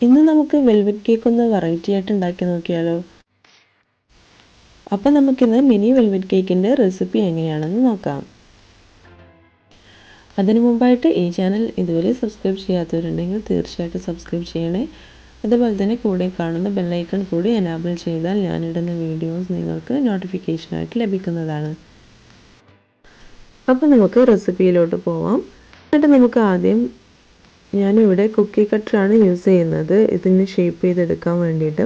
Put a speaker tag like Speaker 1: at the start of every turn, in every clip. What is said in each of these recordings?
Speaker 1: ഇന്ന് നമുക്ക് velvet cake ഒന്ന് വെറൈറ്റി ആയിട്ട് ഉണ്ടാക്കി നോക്കിയാലോ. അപ്പം നമുക്കിന്ന് മിനി വെൽവെറ്റ് കേക്കിൻ്റെ റെസിപ്പി എങ്ങനെയാണെന്ന് നോക്കാം. അതിനു മുമ്പായിട്ട് ഈ ചാനൽ ഇതുവരെ സബ്സ്ക്രൈബ് ചെയ്യാത്തവരുണ്ടെങ്കിൽ തീർച്ചയായിട്ടും സബ്സ്ക്രൈബ് ചെയ്യണേ. അതുപോലെ തന്നെ കൂടെ കാണുന്ന ബെല്ലൈക്കൺ കൂടി എനാബിൾ ചെയ്താൽ ഞാനിടുന്ന വീഡിയോസ് നിങ്ങൾക്ക് നോട്ടിഫിക്കേഷനായിട്ട് ലഭിക്കുന്നതാണ്. അപ്പം നമുക്ക് റെസിപ്പിയിലോട്ട് പോവാം. എന്നിട്ട് നമുക്ക് ആദ്യം ഞാനിവിടെ കുക്കി കട്ടറാണ് യൂസ് ചെയ്യുന്നത് ഇതിന് ഷേപ്പ് ചെയ്തെടുക്കാൻ വേണ്ടിയിട്ട്.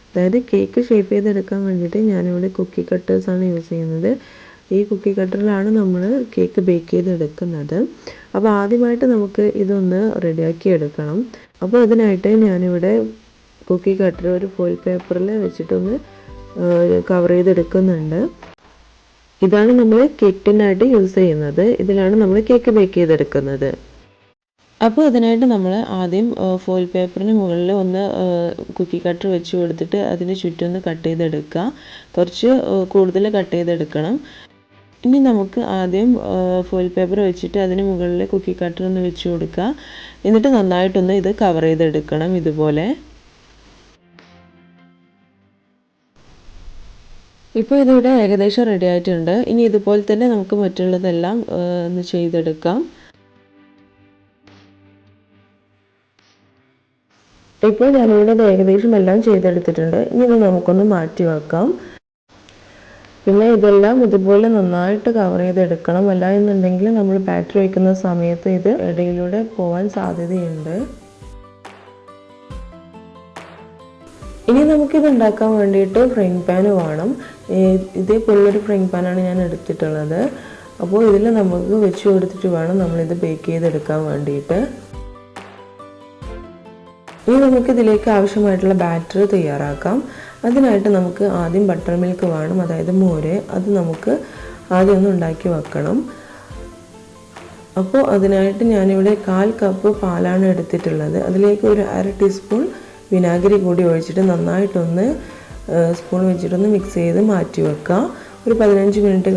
Speaker 1: അതായത് കേക്ക് ഷേപ്പ് ചെയ്തെടുക്കാൻ വേണ്ടിയിട്ട് ഞാനിവിടെ കുക്കി കട്ടേഴ്സാണ് യൂസ് ചെയ്യുന്നത്. ഈ കുക്കി കട്ടറിലാണ് നമ്മൾ കേക്ക് ബേക്ക് ചെയ്തെടുക്കുന്നത്. അപ്പോൾ ആദ്യമായിട്ട് നമുക്ക് ഇതൊന്ന് റെഡിയാക്കി എടുക്കണം. അപ്പോൾ അതിനായിട്ട് ഞാനിവിടെ കുക്കി കട്ടർ ഒരു ഫോയിൽ പേപ്പറിൽ വെച്ചിട്ടൊന്ന് കവർ ചെയ്തെടുക്കുന്നുണ്ട്. ഇതാണ് നമ്മൾ കേക്ക് ടിന്നായിട്ട് യൂസ് ചെയ്യുന്നത്. ഇതിലാണ് നമ്മൾ കേക്ക് ബേക്ക് ചെയ്തെടുക്കുന്നത്. അപ്പോൾ അതിനായിട്ട് നമ്മൾ ആദ്യം ഫോയിൽ പേപ്പറിന് മുകളിൽ ഒന്ന് കുക്കി കട്ടർ വെച്ച് കൊടുത്തിട്ട് അതിന് ചുറ്റും ഒന്ന് കട്ട് ചെയ്തെടുക്കുക. കുറച്ച് കൂടുതൽ കട്ട് ചെയ്തെടുക്കണം. ഇനി നമുക്ക് ആദ്യം ഫോയിൽ പേപ്പർ വെച്ചിട്ട് അതിന് മുകളിൽ കുക്കി കട്ടർ ഒന്ന് വെച്ച് കൊടുക്കുക. എന്നിട്ട് നന്നായിട്ടൊന്ന് ഇത് കവർ ചെയ്തെടുക്കണം ഇതുപോലെ. ഇപ്പോൾ ഇതിവിടെ ഏകദേശം റെഡി ആയിട്ടുണ്ട്. ഇനി ഇതുപോലെ തന്നെ നമുക്ക് മറ്റുള്ളതെല്ലാം ഒന്ന് ചെയ്തെടുക്കാം. ഇപ്പോൾ ഞാനിവിടെ ഏകദേശം എല്ലാം ചെയ്തെടുത്തിട്ടുണ്ട്. ഇനി ഇത് നമുക്കൊന്ന് മാറ്റി വെക്കാം. പിന്നെ ഇതെല്ലാം ഇതുപോലെ നന്നായിട്ട് കവർ ചെയ്തെടുക്കണം. അല്ല എന്നുണ്ടെങ്കിൽ നമ്മൾ ബാറ്ററി വയ്ക്കുന്ന സമയത്ത് ഇത് ഇടയിലൂടെ പോകാൻ സാധ്യതയുണ്ട്. ഇനി നമുക്കിത് ഉണ്ടാക്കാൻ വേണ്ടിയിട്ട് ഫ്രൈങ് പാൻ വേണം. ഇതേപോലുള്ളൊരു ഫ്രൈങ് പാനാണ് ഞാൻ എടുത്തിട്ടുള്ളത്. അപ്പോൾ ഇതിൽ നമുക്ക് വെച്ച് കൊടുത്തിട്ട് വേണം നമ്മളിത് ബേക്ക് ചെയ്തെടുക്കാൻ വേണ്ടിയിട്ട്. ഇനി നമുക്കിതിലേക്ക് ആവശ്യമായിട്ടുള്ള ബാറ്റർ തയ്യാറാക്കാം. അതിനായിട്ട് നമുക്ക് ആദ്യം ബട്ടർ മിൽക്ക് വേണം, അതായത് മോര്. അത് നമുക്ക് ആദ്യം ഒന്ന് ഉണ്ടാക്കി വെക്കണം. അപ്പോൾ അതിനായിട്ട് ഞാനിവിടെ 1/4 കപ്പ് പാലാണ് എടുത്തിട്ടുള്ളത്. അതിലേക്ക് ഒരു 1/2 ടീസ്പൂൺ വിനാഗിരി കൂടി ഒഴിച്ചിട്ട് നന്നായിട്ടൊന്ന് സ്പൂൺ വെച്ചിട്ടൊന്ന് മിക്സ് ചെയ്ത് മാറ്റി വെക്കുക. ഒരു 15 മിനിറ്റ്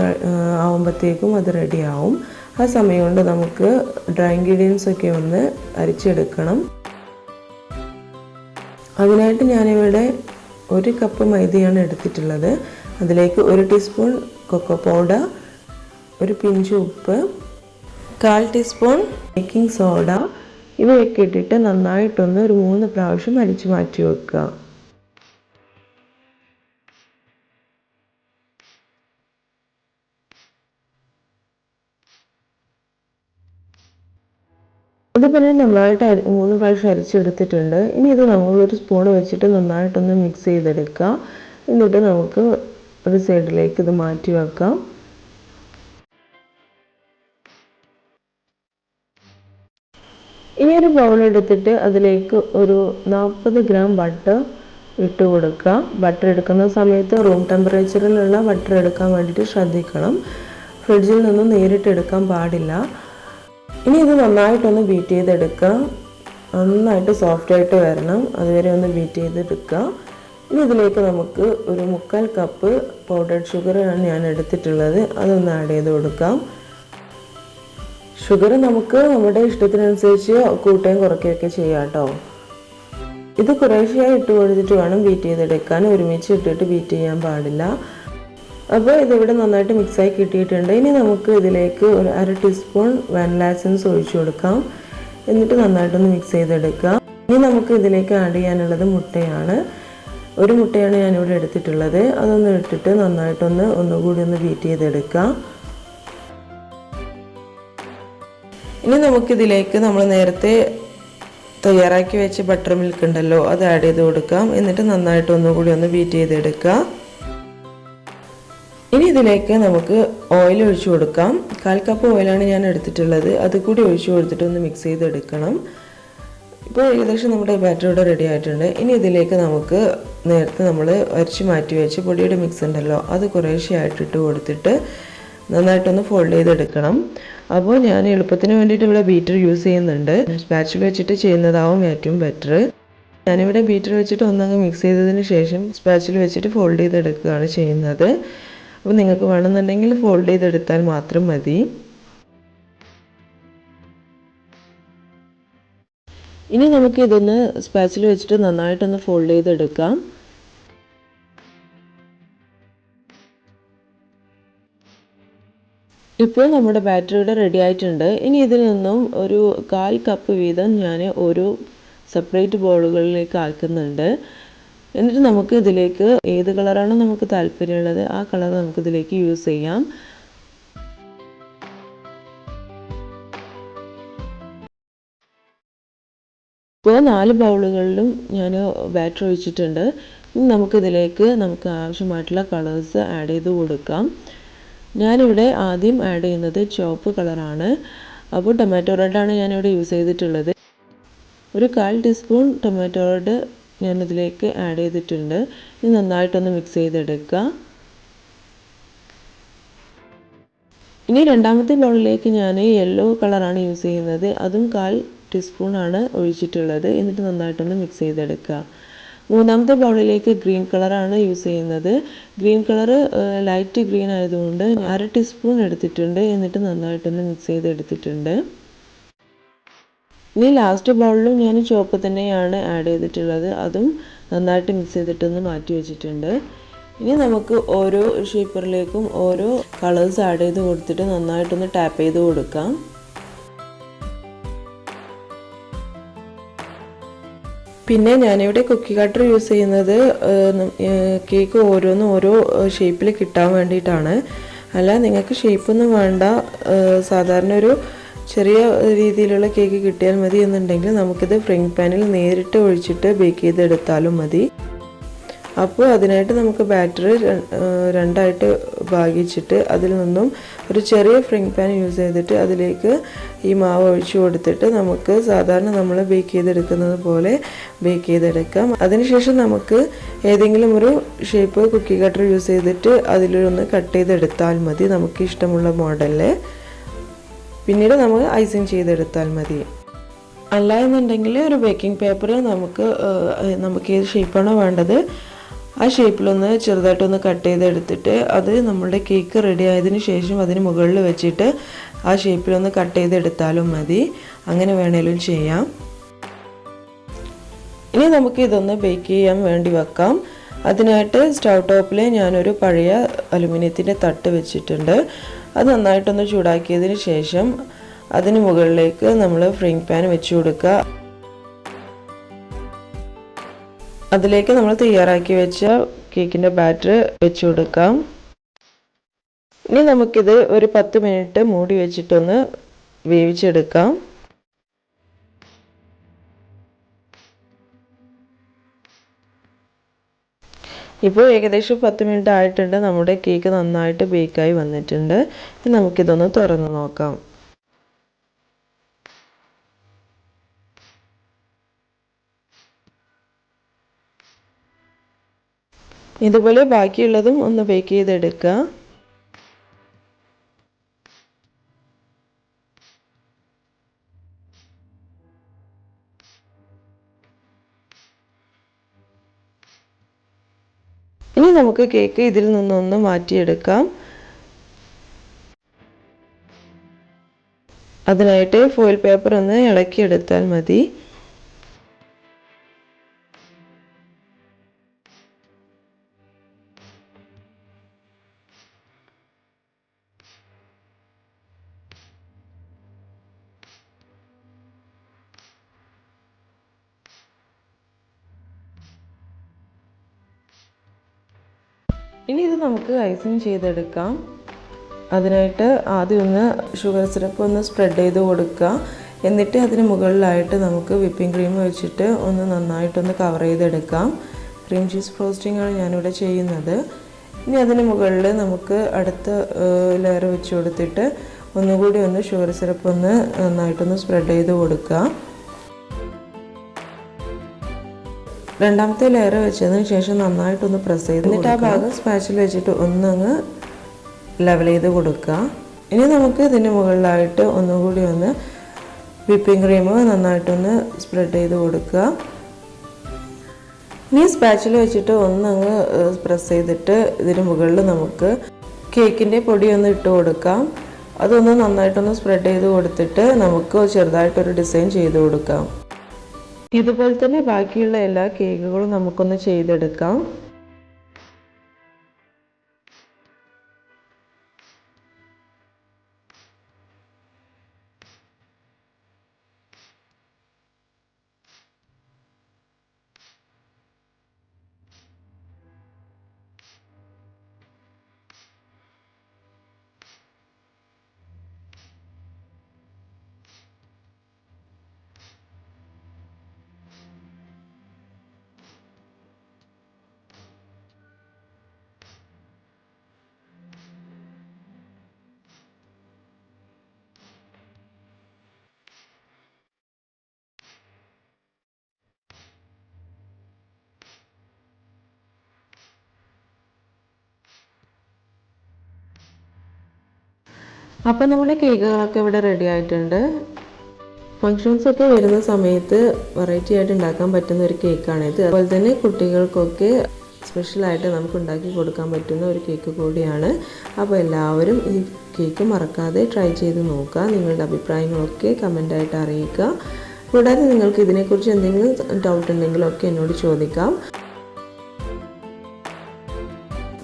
Speaker 1: ആവുമ്പോഴത്തേക്കും അത് റെഡിയാവും. ആ സമയം കൊണ്ട് നമുക്ക് ഡ്രൈ ഇൻഗ്രീഡിയൻസ് ഒക്കെ ഒന്ന് അരിച്ചെടുക്കണം. അതിനായിട്ട് ഞാനിവിടെ 1 കപ്പ് മൈദയാണ് എടുത്തിട്ടുള്ളത്. അതിലേക്ക് 1 ടീസ്പൂൺ കൊക്കോ പൗഡർ, ഒരു പിഞ്ച് ഉപ്പ്, 1/4 ടീസ്പൂൺ ബേക്കിംഗ് സോഡ ഇവയൊക്കെ ഇട്ടിട്ട് നന്നായിട്ടൊന്ന് ഒരു 3 പ്രാവശ്യം അരിച്ച് മാറ്റി വെക്കുക. അതുപോലെ നന്നായിട്ട് 3 പ്രാവശ്യം അരിച്ചെടുത്തിട്ടുണ്ട്. ഇനി ഇത് നമ്മളൊരു സ്പൂൺ വെച്ചിട്ട് നന്നായിട്ടൊന്ന് മിക്സ് ചെയ്തെടുക്കുക. എന്നിട്ട് നമുക്ക് ഒരു സൈഡിലേക്ക് ഇത് മാറ്റി വെക്കാം. ഇനി ഒരു ബൗൾ എടുത്തിട്ട് അതിലേക്ക് ഒരു 40 ഗ്രാം ബട്ടർ ഇട്ട് കൊടുക്കുക. ബട്ടർ എടുക്കുന്ന സമയത്ത് റൂം ടെമ്പറേച്ചറിലുള്ള ബട്ടർ എടുക്കാൻ വേണ്ടിയിട്ട് ശ്രദ്ധിക്കണം. ഫ്രിഡ്ജിൽ നിന്നും നേരിട്ട് എടുക്കാൻ പാടില്ല. ഇനി ഇത് നന്നായിട്ടൊന്ന് ബീറ്റ് ചെയ്തെടുക്കുക. നന്നായിട്ട് സോഫ്റ്റായിട്ട് വരണം, അതുവരെ ഒന്ന് ബീറ്റ് ചെയ്തെടുക്കുക. ഇനി ഇതിലേക്ക് നമുക്ക് ഒരു 3/4 കപ്പ് പൗഡർഡ് ഷുഗറാണ് ഞാൻ എടുത്തിട്ടുള്ളത്. അതൊന്ന് ആഡ് ചെയ്ത് കൊടുക്കാം. ഷുഗർ നമുക്ക് നമ്മുടെ ഇഷ്ടത്തിനനുസരിച്ച് കൂട്ടുകയും കുറയ്ക്കുകയൊക്കെ ചെയ്യാം കേട്ടോ. ഇത് കുറേശ്ശെയായി ഇട്ട് കൊടുത്തിട്ട് വേണം ബീറ്റ് ചെയ്തെടുക്കാൻ. ഒരുമിച്ച് ഇട്ടിട്ട് ബീറ്റ് ചെയ്യാൻ പാടില്ല. അപ്പോൾ ഇതിവിടെ നന്നായിട്ട് മിക്സായി കിട്ടിയിട്ടുണ്ട്. ഇനി നമുക്ക് ഇതിലേക്ക് ഒരു 1/2 ടീസ്പൂൺ വാനില എസൻസ് ഒഴിച്ചു കൊടുക്കാം. എന്നിട്ട് നന്നായിട്ടൊന്ന് മിക്സ് ചെയ്തെടുക്കുക. ഇനി നമുക്ക് ഇതിലേക്ക് ആഡ് ചെയ്യാനുള്ളത് മുട്ടയാണ്. 1 മുട്ടയാണ് ഞാനിവിടെ എടുത്തിട്ടുള്ളത്. അതൊന്ന് ഇട്ടിട്ട് നന്നായിട്ടൊന്ന് ഒന്നുകൂടി ഒന്ന് ബീറ്റ് ചെയ്തെടുക്കുക. ഇനി നമുക്കിതിലേക്ക് നമ്മൾ നേരത്തെ തയ്യാറാക്കി വെച്ച ബട്ടർ മിൽക്ക് ഉണ്ടല്ലോ, അത് ആഡ് ചെയ്ത് കൊടുക്കാം. എന്നിട്ട് നന്നായിട്ട് ഒന്നുകൂടി ഒന്ന് ബീറ്റ് ചെയ്തെടുക്കുക. ഇനി ഇതിലേക്ക് നമുക്ക് ഓയിൽ ഒഴിച്ചു കൊടുക്കാം. 1/4 കപ്പ് ഓയിലാണ് ഞാൻ എടുത്തിട്ടുള്ളത്. അത് കൂടി ഒഴിച്ചു കൊടുത്തിട്ട് ഒന്ന് മിക്സ് ചെയ്തെടുക്കണം. ഇപ്പോൾ ഏകദേശം നമ്മുടെ ബാറ്റർ ഇവിടെ റെഡി ആയിട്ടുണ്ട്. ഇനി ഇതിലേക്ക് നമുക്ക് നേരത്തെ നമ്മൾ അരിച്ച് മാറ്റി വെച്ച് പൊടിയുടെ മിക്സ് ഉണ്ടല്ലോ, അത് കുറേശ്ശെയായിട്ട് ഇട്ട് കൊടുത്തിട്ട് നന്നായിട്ടൊന്ന് ഫോൾഡ് ചെയ്തെടുക്കണം. അപ്പോൾ ഞാൻ എളുപ്പത്തിന് വേണ്ടിയിട്ട് ഇവിടെ ബീറ്റർ യൂസ് ചെയ്യുന്നുണ്ട്. സ്പാച്ചിൽ വെച്ചിട്ട് ചെയ്യുന്നതാവും ഏറ്റവും ബെറ്റർ. ഞാനിവിടെ ബീറ്റർ വെച്ചിട്ട് ഒന്നങ്ങ് മിക്സ് ചെയ്തതിന് ശേഷം സ്പാച്ചിൽ വെച്ചിട്ട് ഫോൾഡ് ചെയ്തെടുക്കുകയാണ് ചെയ്യുന്നത്. അപ്പോൾ നിങ്ങൾക്ക് വേണമെന്നുണ്ടെങ്കിൽ ഫോൾഡ് ചെയ്തെടുത്താൽ മാത്രം മതി. ഇനി നമുക്ക് ഇതൊന്ന് സ്പാച്ചിൽ വെച്ചിട്ട് നന്നായിട്ടൊന്ന് ഫോൾഡ് ചെയ്തെടുക്കാം. ഇപ്പോൾ നമ്മുടെ ബാറ്റർ ഇവിടെ റെഡി ആയിട്ടുണ്ട്. ഇനി ഇതിൽ നിന്നും ഒരു 1/4 കപ്പ് വീതം ഞാൻ ഓരോ സെപ്പറേറ്റ് ബൗളുകളിലേക്ക് ആക്കുന്നുണ്ട്. എന്നിട്ട് നമുക്ക് ഇതിലേക്ക് ഏത് കളറാണോ നമുക്ക് താല്പര്യമുള്ളത് ആ കളർ നമുക്ക് ഇതിലേക്ക് യൂസ് ചെയ്യാം. ഇപ്പോൾ 4 ബൗളുകളിലും ഞാൻ ബാറ്റർ ഒഴിച്ചിട്ടുണ്ട്. ഇനി നമുക്കിതിലേക്ക് നമുക്ക് ആവശ്യമായിട്ടുള്ള കളേഴ്സ് ആഡ് ചെയ്ത് കൊടുക്കാം. ഞാനിവിടെ ആദ്യം ആഡ് ചെയ്യുന്നത് ചുവപ്പ് കളറാണ്. അപ്പോൾ ടൊമാറ്റോ റെഡാണ് ഞാനിവിടെ യൂസ് ചെയ്തിട്ടുള്ളത്. ഒരു 1/4 ടീസ്പൂൺ ടൊമാറ്റോ റെഡ് ഞാനിതിലേക്ക് ആഡ് ചെയ്തിട്ടുണ്ട്. ഇത് നന്നായിട്ടൊന്ന് മിക്സ് ചെയ്തെടുക്കുക. ഇനി രണ്ടാമത്തെ ബൗളിലേക്ക് ഞാൻ യെല്ലോ കളറാണ് യൂസ് ചെയ്യുന്നത്. അതും 1/4 ടീസ്പൂണാണ് ഒഴിച്ചിട്ടുള്ളത്. എന്നിട്ട് നന്നായിട്ടൊന്ന് മിക്സ് ചെയ്തെടുക്കുക. മൂന്നാമത്തെ ബൗളിലേക്ക് ഗ്രീൻ കളറാണ് യൂസ് ചെയ്യുന്നത്. ഗ്രീൻ കളർ ലൈറ്റ് ഗ്രീൻ ആയതുകൊണ്ട് 1/2 ടീസ്പൂൺ എടുത്തിട്ടുണ്ട്. എന്നിട്ട് നന്നായിട്ടൊന്ന് മിക്സ് ചെയ്തെടുത്തിട്ടുണ്ട്. ഇനി ലാസ്റ്റ് ബൗളിലും ഞാൻ ചുവപ്പ് തന്നെയാണ് ആഡ് ചെയ്തിട്ടുള്ളത്. അതും നന്നായിട്ട് മിക്സ് ചെയ്തിട്ടൊന്ന് മാറ്റി വെച്ചിട്ടുണ്ട്. ഇനി നമുക്ക് ഓരോ ഷേപ്പറിലേക്കും ഓരോ കളേഴ്സ് ആഡ് ചെയ്ത് കൊടുത്തിട്ട് നന്നായിട്ടൊന്ന് ടാപ്പ് ചെയ്ത് കൊടുക്കാം. പിന്നെ ഞാനിവിടെ കുക്കി കട്ടർ യൂസ് ചെയ്യുന്നത് കേക്ക് ഓരോന്നും ഓരോ ഷേപ്പിൽ കിട്ടാൻ വേണ്ടിയിട്ടാണ്. അല്ല നിങ്ങൾക്ക് ഷേപ്പൊന്നും വേണ്ട, സാധാരണ ഒരു ചെറിയ രീതിയിലുള്ള കേക്ക് കിട്ടിയാൽ മതി എന്നുണ്ടെങ്കിൽ നമുക്കിത് ഫ്രൈങ് പാനിൽ നേരിട്ട് ഒഴിച്ചിട്ട് ബേക്ക് ചെയ്തെടുത്താലും മതി. അപ്പോൾ അതിനായിട്ട് നമുക്ക് ബാറ്റർ രണ്ടായിട്ട് ഭാഗിച്ചിട്ട് അതിൽ നിന്നും ഒരു ചെറിയ ഫ്രൈങ് പാൻ യൂസ് ചെയ്തിട്ട് അതിലേക്ക് ഈ മാവ് ഒഴിച്ചു കൊടുത്തിട്ട് നമുക്ക് സാധാരണ നമ്മൾ ബേക്ക് ചെയ്തെടുക്കുന്നത് പോലെ ബേക്ക് ചെയ്തെടുക്കാം. അതിനുശേഷം നമുക്ക് ഏതെങ്കിലും ഒരു ഷേപ്പ് കുക്കി കട്ടർ യൂസ് ചെയ്തിട്ട് അതിലൊന്ന് കട്ട് ചെയ്തെടുത്താൽ മതി, നമുക്ക് ഇഷ്ടമുള്ള മോഡലിൽ. പിന്നീട് നമ്മൾ ഐസിങ് ചെയ്തെടുത്താൽ മതി. അല്ല എന്നുണ്ടെങ്കിൽ ഒരു ബേക്കിംഗ് പേപ്പർ നമുക്ക് ഏത് ഷേപ്പാണോ വേണ്ടത് ആ ഷേപ്പിലൊന്ന് ചെറുതായിട്ടൊന്ന് കട്ട് ചെയ്തെടുത്തിട്ട് അത് നമ്മുടെ കേക്ക് റെഡി ആയതിനു ശേഷം അതിന് മുകളിൽ വെച്ചിട്ട് ആ ഷേപ്പിലൊന്ന് കട്ട് ചെയ്തെടുത്താലും മതി. അങ്ങനെ വേണേലും ചെയ്യാം. ഇനി നമുക്ക് ഇതൊന്ന് ബേക്ക് ചെയ്യാൻ വേണ്ടി വെക്കാം. അതിനായിട്ട് സ്റ്റൗ ടോപ്പിൽ ഞാനൊരു പഴയ അലുമിനിയത്തിൻ്റെ തട്ട് വെച്ചിട്ടുണ്ട്. അത് നന്നായിട്ടൊന്ന് ചൂടാക്കിയതിന് ശേഷം അതിന് മുകളിലേക്ക് നമ്മൾ ഫ്രൈങ് പാൻ വെച്ച് കൊടുക്കുക. അതിലേക്ക് നമ്മൾ തയ്യാറാക്കി വെച്ച കേക്കിൻ്റെ ബാറ്റർ വെച്ച് കൊടുക്കാം. ഇനി നമുക്കിത് ഒരു 10 മിനിറ്റ് മൂടി വെച്ചിട്ടൊന്ന് വേവിച്ചെടുക്കാം. ഇപ്പോൾ ഏകദേശം 10 മിനിറ്റ് ആയിട്ടുണ്ട്. നമ്മുടെ കേക്ക് നന്നായിട്ട് ബേക്കായി വന്നിട്ടുണ്ട്. ഇനി നമുക്കിതൊന്ന് തുറന്ന് നോക്കാം. ഇതുപോലെ ബാക്കിയുള്ളതും ഒന്ന് ബേക്ക് ചെയ്തെടുക്കുക. ഇനി നമുക്ക് കേക്ക് ഇതിൽ നിന്നൊന്ന് മാറ്റിയെടുക്കാം. അതിനായിട്ട് ഫോയിൽ പേപ്പർ ഒന്ന് ഇളക്കിയെടുത്താൽ മതി. ഇനി ഇത് നമുക്ക് ഐസിങ് ചെയ്തെടുക്കാം. അതിനായിട്ട് ആദ്യം ഒന്ന് ഷുഗർ സിറപ്പ് ഒന്ന് സ്പ്രെഡ് ചെയ്ത് കൊടുക്കുക. എന്നിട്ട് അതിന് മുകളിലായിട്ട് നമുക്ക് വിപ്പിംഗ് ക്രീം വെച്ചിട്ട് ഒന്ന് നന്നായിട്ടൊന്ന് കവർ ചെയ്തെടുക്കാം. ക്രീം ചീസ് ഫ്രോസ്റ്റിംഗ് ആണ് ഞാനിവിടെ ചെയ്യുന്നത്. ഇനി അതിന് മുകളിൽ നമുക്ക് അടുത്ത ലെയർ വെച്ച് കൊടുത്തിട്ട് ഒന്നുകൂടി ഒന്ന് ഷുഗർ സിറപ്പ് ഒന്ന് നന്നായിട്ടൊന്ന് സ്പ്രെഡ് ചെയ്ത് കൊടുക്കുക. രണ്ടാമത്തെ ലെയർ വെച്ചതിന് ശേഷം നന്നായിട്ടൊന്ന് പ്രസ് ചെയ്ത് എന്നിട്ട് ആ ഭാഗം സ്പാച്ചിൽ വെച്ചിട്ട് ഒന്നങ്ങ് ലെവൽ ചെയ്ത് കൊടുക്കുക. ഇനി നമുക്ക് ഇതിന് മുകളിലായിട്ട് ഒന്നുകൂടി ഒന്ന് വിപ്പിംഗ് ക്രീം നന്നായിട്ടൊന്ന് സ്പ്രെഡ് ചെയ്ത് കൊടുക്കുക. ഇനി സ്പാച്ചിൽ വെച്ചിട്ട് ഒന്നങ്ങ് പ്രസ് ചെയ്തിട്ട് ഇതിന് മുകളിൽ നമുക്ക് കേക്കിൻ്റെ പൊടി ഒന്ന് ഇട്ട് കൊടുക്കാം. അതൊന്ന് നന്നായിട്ടൊന്ന് സ്പ്രെഡ് ചെയ്ത് കൊടുത്തിട്ട് നമുക്ക് ചെറുതായിട്ടൊരു ഡിസൈൻ ചെയ്ത് കൊടുക്കാം. ഇതുപോലെ തന്നെ ബാക്കിയുള്ള എല്ലാ കേക്കുകളും നമുക്കൊന്ന് ചെയ്തെടുക്കാം. അപ്പം നമ്മുടെ കേക്കുകളൊക്കെ ഇവിടെ റെഡി ആയിട്ടുണ്ട്. ഫങ്ഷൻസൊക്കെ വരുന്ന സമയത്ത് വെറൈറ്റി ആയിട്ട് ഉണ്ടാക്കാൻ പറ്റുന്ന ഒരു കേക്കാണിത്. അതുപോലെ തന്നെ കുട്ടികൾക്കൊക്കെ സ്പെഷ്യലായിട്ട് നമുക്ക് ഉണ്ടാക്കി കൊടുക്കാൻ പറ്റുന്ന ഒരു കേക്ക് കൂടിയാണ്. അപ്പോൾ എല്ലാവരും ഈ കേക്ക് മറക്കാതെ ട്രൈ ചെയ്ത് നോക്കുക. നിങ്ങളുടെ അഭിപ്രായങ്ങളൊക്കെ കമൻ്റായിട്ട് അറിയിക്കുക. കൂടാതെ നിങ്ങൾക്ക് ഇതിനെക്കുറിച്ച് എന്തെങ്കിലും ഡൗട്ട് ഉണ്ടെങ്കിലൊക്കെ എന്നോട് ചോദിക്കാം.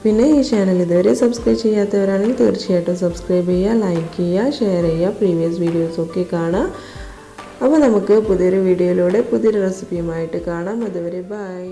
Speaker 1: പിന്നെ ഈ ചാനൽ ഇതുവരെ സബ്സ്ക്രൈബ് ചെയ്യാത്തവരാണെങ്കിൽ തീർച്ചയായിട്ടും സബ്സ്ക്രൈബ് ചെയ്യുക, ലൈക്ക് ചെയ്യുക, ഷെയർ ചെയ്യുക, പ്രീവിയസ് വീഡിയോസൊക്കെ കാണുക. അപ്പോൾ നമുക്ക് പുതിയൊരു വീഡിയോയിലൂടെ പുതിയൊരു റെസിപ്പിയുമായിട്ട് കാണാം. അതുവരെ ബൈ.